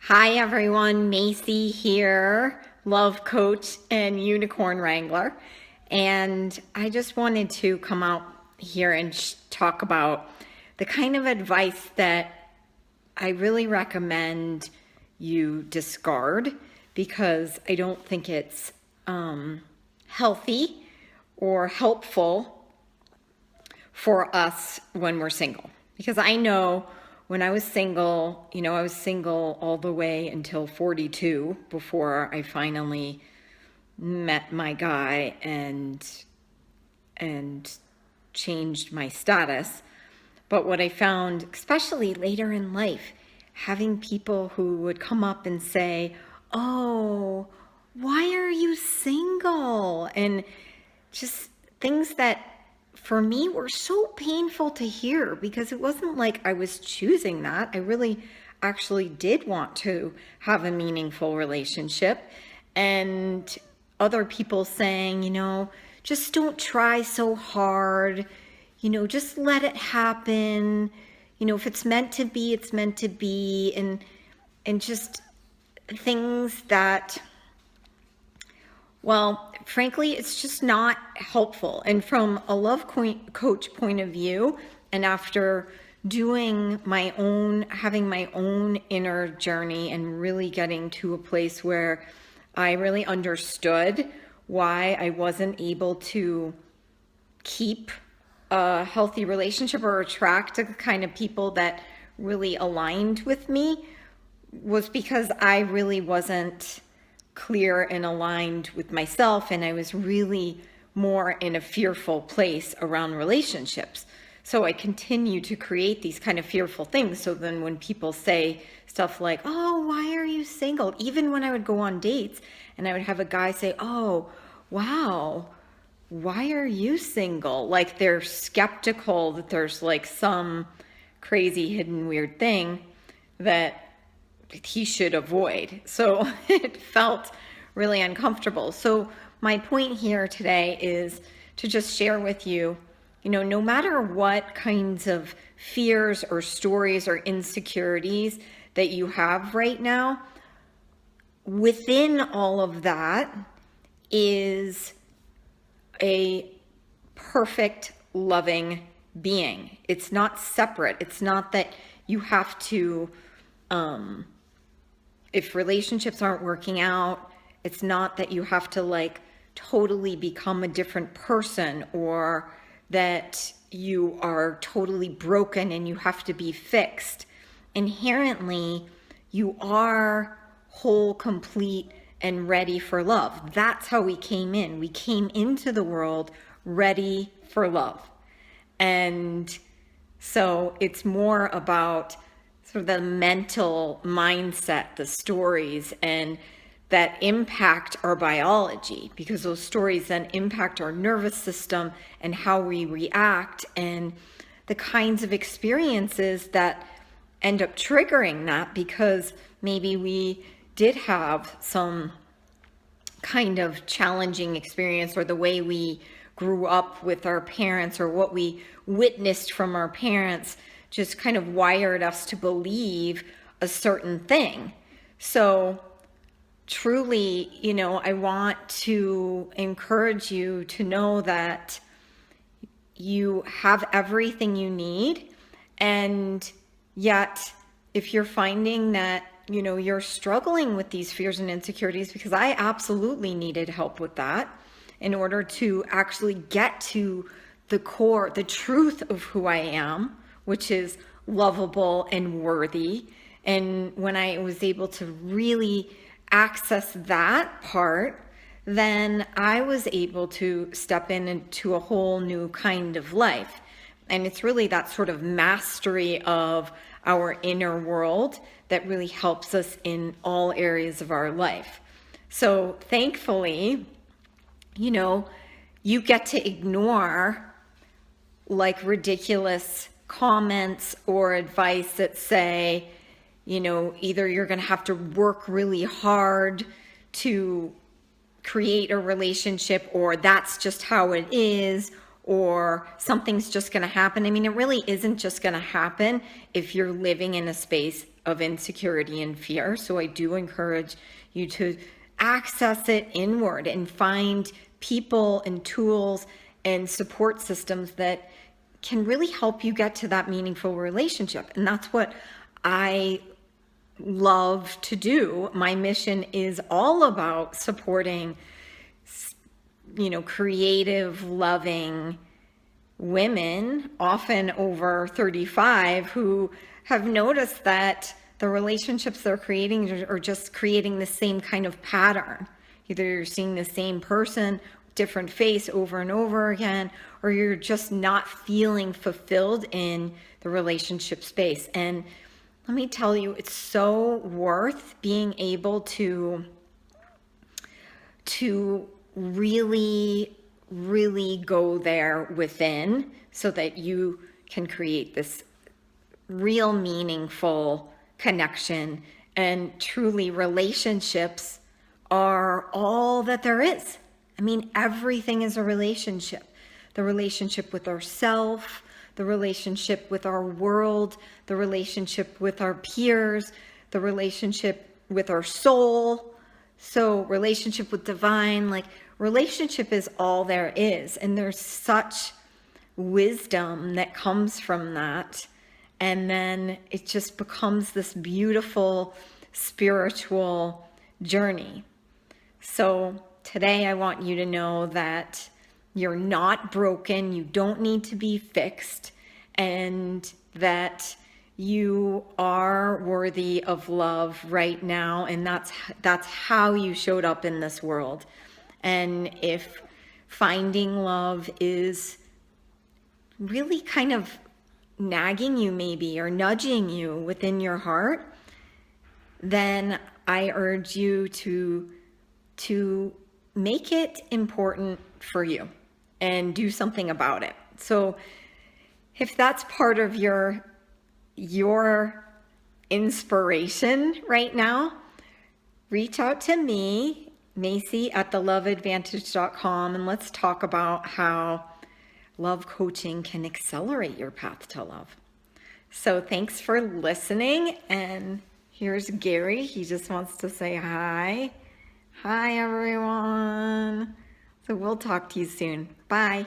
Hi everyone, Macy here, love coach and unicorn wrangler. And I just wanted to come out here and talk about the kind of advice that I really recommend you discard because I don't think it's healthy or helpful for us when we're single. Because I know when I was single, I was single all the way until 42 before I finally met my guy and changed my status. But what I found, especially later in life, having people who would come up and say, "Oh, why are you single?" And just things that for me were so painful to hear because it wasn't like I was choosing that. I really actually did want to have a meaningful relationship. And other people saying, just don't try so hard, just let it happen. If it's meant to be, it's meant to be. And just things that, well, frankly, it's just not helpful. And from a love coach point of view, and after having my own inner journey and really getting to a place where I really understood why I wasn't able to keep a healthy relationship or attract the kind of people that really aligned with me, was because I really wasn't clear and aligned with myself, and I was really more in a fearful place around relationships. So I continue to create these kind of fearful things. So then when people say stuff like, "Oh, why are you single?" Even when I would go on dates and I would have a guy say, "Oh, wow, why are you single?" Like they're skeptical that there's like some crazy hidden weird thing that he should avoid. So it felt really uncomfortable. So my point here today is to just share with you, no matter what kinds of fears or stories or insecurities that you have right now, within all of that is a perfect, loving being. It's not separate. It's not that you have to, if relationships aren't working out, it's not that you have to totally become a different person, or that you are totally broken and you have to be fixed. Inherently, you are whole, complete, and ready for love. That's how we came in. We came into the world ready for love. And so it's more about sort of the mental mindset, the stories, and that impact our biology, because those stories then impact our nervous system and how we react and the kinds of experiences that end up triggering that, because maybe we did have some kind of challenging experience, or the way we grew up with our parents, or what we witnessed from our parents just kind of wired us to believe a certain thing. So truly, I want to encourage you to know that you have everything you need. And yet, if you're finding that, you're struggling with these fears and insecurities, because I absolutely needed help with that in order to actually get to the core, the truth of who I am, which is lovable and worthy. And when I was able to really access that part, then I was able to step into a whole new kind of life. And it's really that sort of mastery of our inner world that really helps us in all areas of our life. So thankfully, you get to ignore ridiculous comments or advice that say, either you're going to have to work really hard to create a relationship, or that's just how it is, or something's just going to happen. I mean, it really isn't just going to happen if you're living in a space of insecurity and fear. So I do encourage you to access it inward and find people and tools and support systems that can really help you get to that meaningful relationship. And that's what I love to do. My mission is all about supporting, creative, loving women, often over 35, who have noticed that the relationships they're creating are just creating the same kind of pattern. Either you're seeing the same person, different face over and over again, or you're just not feeling fulfilled in the relationship space. And let me tell you, it's so worth being able to really, really go there within so that you can create this real meaningful connection. And truly, relationships are all that there is. I mean, everything is a relationship. The relationship with ourself, the relationship with our world, the relationship with our peers, the relationship with our soul. So relationship with divine, relationship is all there is. And there's such wisdom that comes from that. And then it just becomes this beautiful spiritual journey. So today I want you to know that you're not broken, you don't need to be fixed, and that you are worthy of love right now, and that's how you showed up in this world. And if finding love is really kind of nagging you maybe or nudging you within your heart, then I urge you to make it important for you and do something about it. So if that's part of your inspiration right now, reach out to me, Macy at theloveadvantage.com, and let's talk about how love coaching can accelerate your path to love. So thanks for listening. And here's Gary. He just wants to say hi. Hi, everyone. So we'll talk to you soon. Bye.